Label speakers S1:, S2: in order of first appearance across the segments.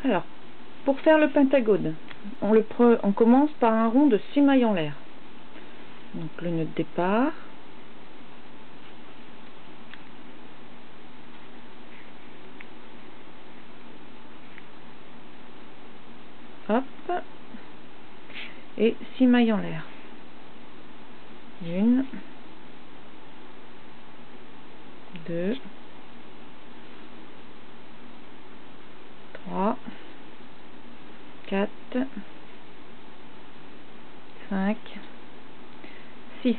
S1: Alors, pour faire le pentagone, on commence par un rond de 6 mailles en l'air. Donc le nœud de départ. Hop. Et 6 mailles en l'air. 1, 2, 3, 4, 5, 6.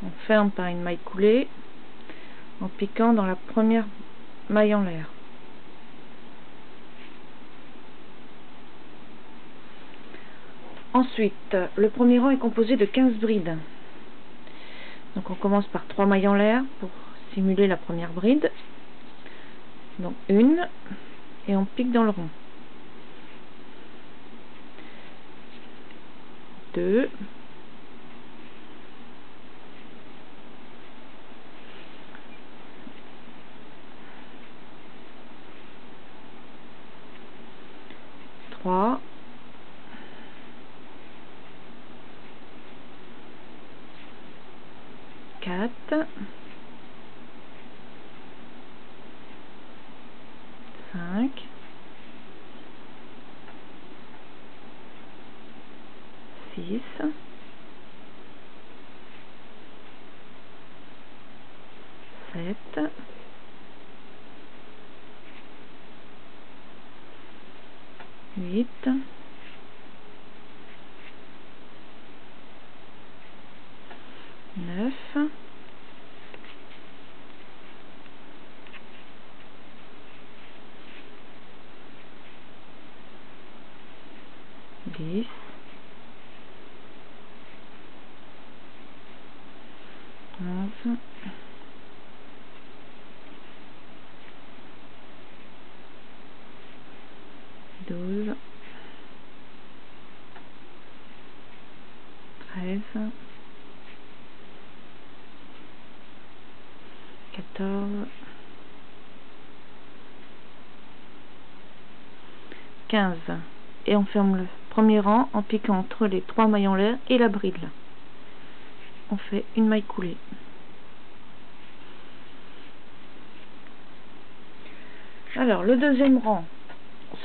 S1: On ferme par une maille coulée en piquant dans la première maille en l'air. Ensuite, le premier rang est composé de 15 brides. Donc on commence par 3 mailles en l'air pour simuler la première bride. Donc 1, et on pique dans le rond. 2, 3, 4, 5, 6, 7, 8, 9, 10, 11, 12, 13, 14, 15. Et on ferme le premier rang en piquant entre les 3 mailles en l'air et la bride. On fait une maille coulée. Alors le deuxième rang,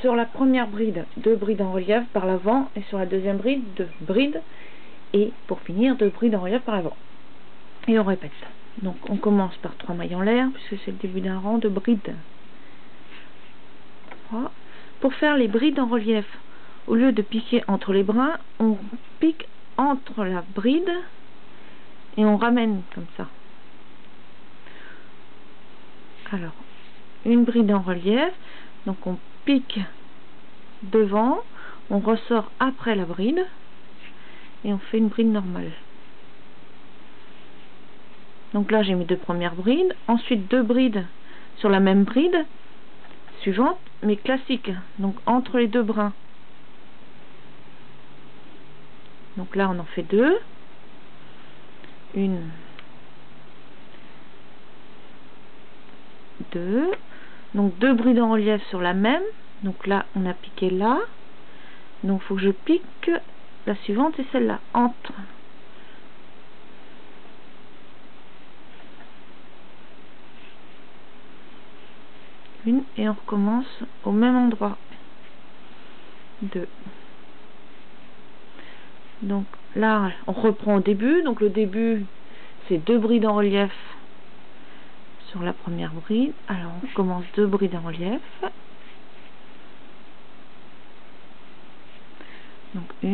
S1: sur la première bride, 2 brides en relief par l'avant, et sur la deuxième bride, 2 brides, et pour finir 2 brides en relief par l'avant. Et on répète. Donc on commence par 3 mailles en l'air puisque c'est le début d'un rang de brides. 3. Pour faire les brides en relief, au lieu de piquer entre les brins, on pique entre la bride et on ramène comme ça. Alors, une bride en relief, donc on pique devant, on ressort après la bride et on fait une bride normale. Donc là j'ai mes 2 premières brides, ensuite 2 brides sur la même bride suivante, mais classique, donc entre les 2 brins. Donc là on en fait 2, 1, 2, donc 2 brides en relief sur la même, donc là on a piqué là, donc il faut que je pique la suivante et celle-là, entre. Une, et on recommence au même endroit. 2. Donc là on reprend au début, donc le début c'est 2 brides en relief sur la première bride. Alors on commence 2 brides en relief, donc 1,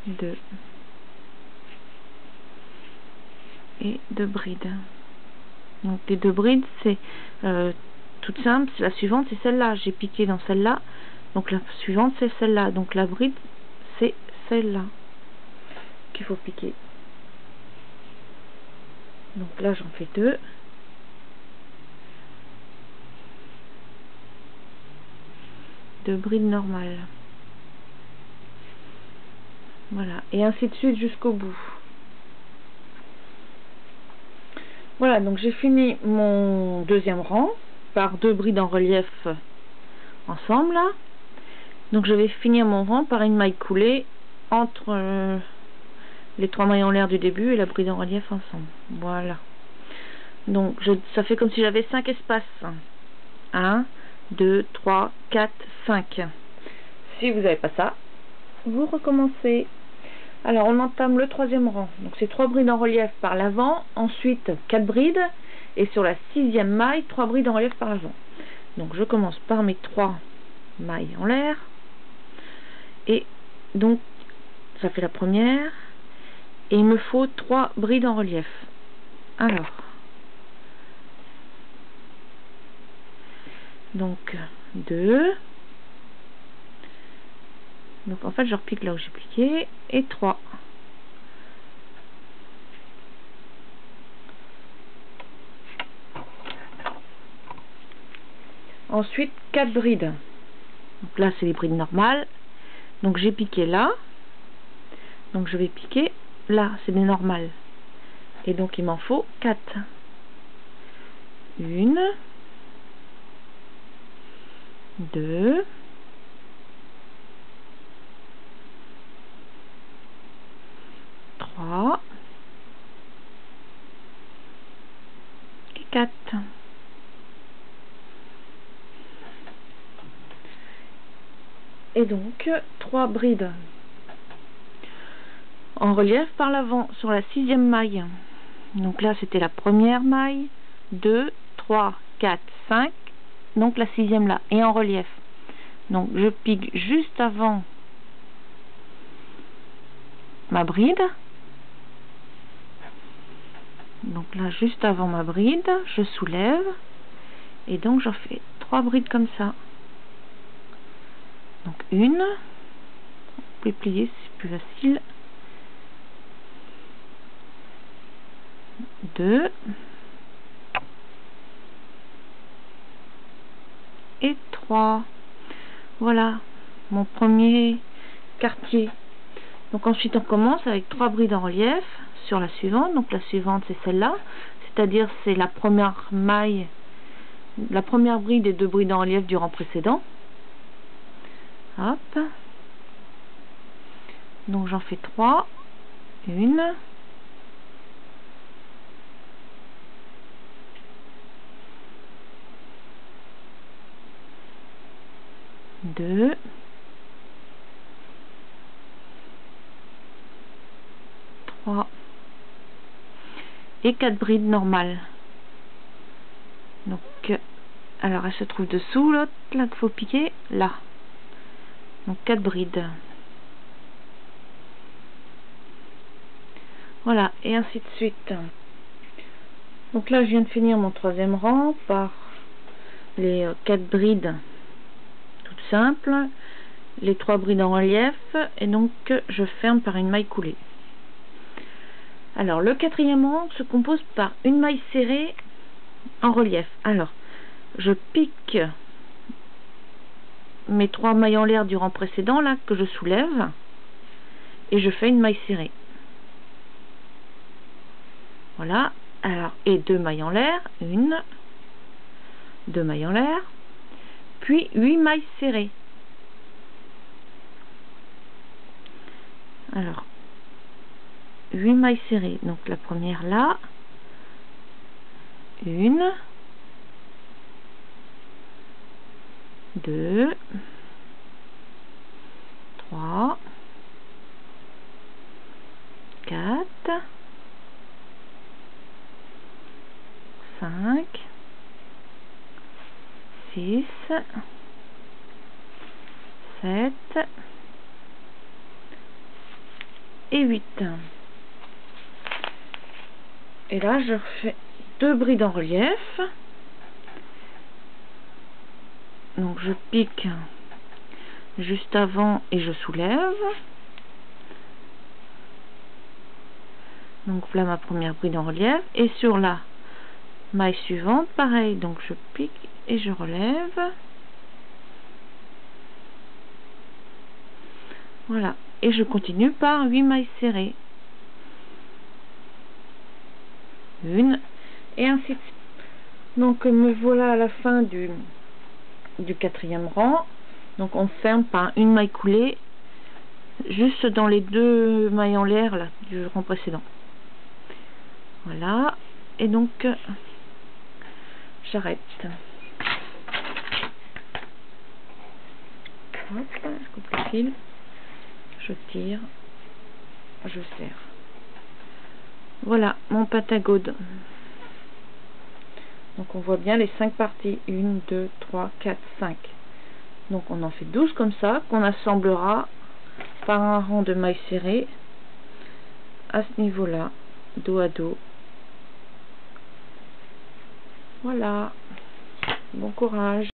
S1: 2 et 2 brides. Donc les 2 brides c'est toute simple, la suivante c'est celle-là, j'ai piqué dans celle-là, donc la suivante c'est celle-là, donc la bride c'est celle-là qu'il faut piquer. Donc là j'en fais 2, deux brides normales, voilà, et ainsi de suite jusqu'au bout. Voilà, donc j'ai fini mon deuxième rang. par 2 brides en relief ensemble là. Donc je vais finir mon rang par une maille coulée entre les 3 mailles en l'air du début et la bride en relief ensemble. Voilà. Donc ça fait comme si j'avais 5 espaces. 1, 2, 3, 4, 5. Si vous n'avez pas ça, vous recommencez. Alors on entame le 3e rang. Donc c'est 3 brides en relief par l'avant, ensuite 4 brides, et sur la 6e maille, 3 brides en relief par l'avant. Donc je commence par mes 3 mailles en l'air, et donc ça fait la première, et il me faut 3 brides en relief. Alors, donc 2, donc en fait je repique là où j'ai plié, et 3. Ensuite 4 brides. Donc là c'est les brides normales. Donc j'ai piqué là. Donc je vais piquer là, c'est des normales. Et donc il m'en faut 4. 1, 2, 3 et 4. Et donc 3 brides en relief par l'avant sur la 6e maille. Donc là c'était la première maille, 2, 3, 4, 5, donc la 6e là, et en relief. Donc je pique juste avant ma bride. Donc là juste avant ma bride, je soulève, et donc j'en fais 3 brides comme ça. Donc 1, on peut plier, c'est plus facile. 2 et 3. Voilà mon premier quartier. Donc ensuite on commence avec 3 brides en relief sur la suivante. Donc la suivante c'est celle-là, c'est-à-dire c'est la première maille, la première bride et 2 brides en relief du rang précédent. Hop. Donc j'en fais 3. 1, 2, 3 et 4 brides normales. Donc alors elle se trouve dessous, l'autre là qu'il faut piquer là. Donc 4 brides. Voilà, et ainsi de suite. Donc là je viens de finir mon 3e rang par les 4 brides toutes simples, les 3 brides en relief, et donc je ferme par une maille coulée. Alors le 4e rang se compose par une maille serrée en relief. Alors je pique mes 3 mailles en l'air du rang précédent là que je soulève, et je fais une maille serrée. Voilà. Alors, et 2 mailles en l'air, 1, 2 mailles en l'air, puis 8 mailles serrées. Alors 8 mailles serrées, donc la première là, 1, 2, 3, 4, 5, 6, 7 et 8. Et là je refais 2 brides en relief. Donc je pique juste avant et je soulève. Donc voilà ma première bride en relief, et sur la maille suivante pareil, donc je pique et je relève. Voilà, et je continue par 8 mailles serrées, 1 et ainsi de suite. Donc me voilà à la fin du 4e rang. Donc on ferme par une maille coulée juste dans les 2 mailles en l'air là du rang précédent. Voilà, et donc j'arrête. Hop, je coupe le fil, je tire, je serre. Voilà mon pentagone. Donc on voit bien les 5 parties, 1, 2, 3, 4, 5. Donc on en fait 12 comme ça, qu'on assemblera par un rang de mailles serrées à ce niveau là, dos à dos. Voilà, bon courage.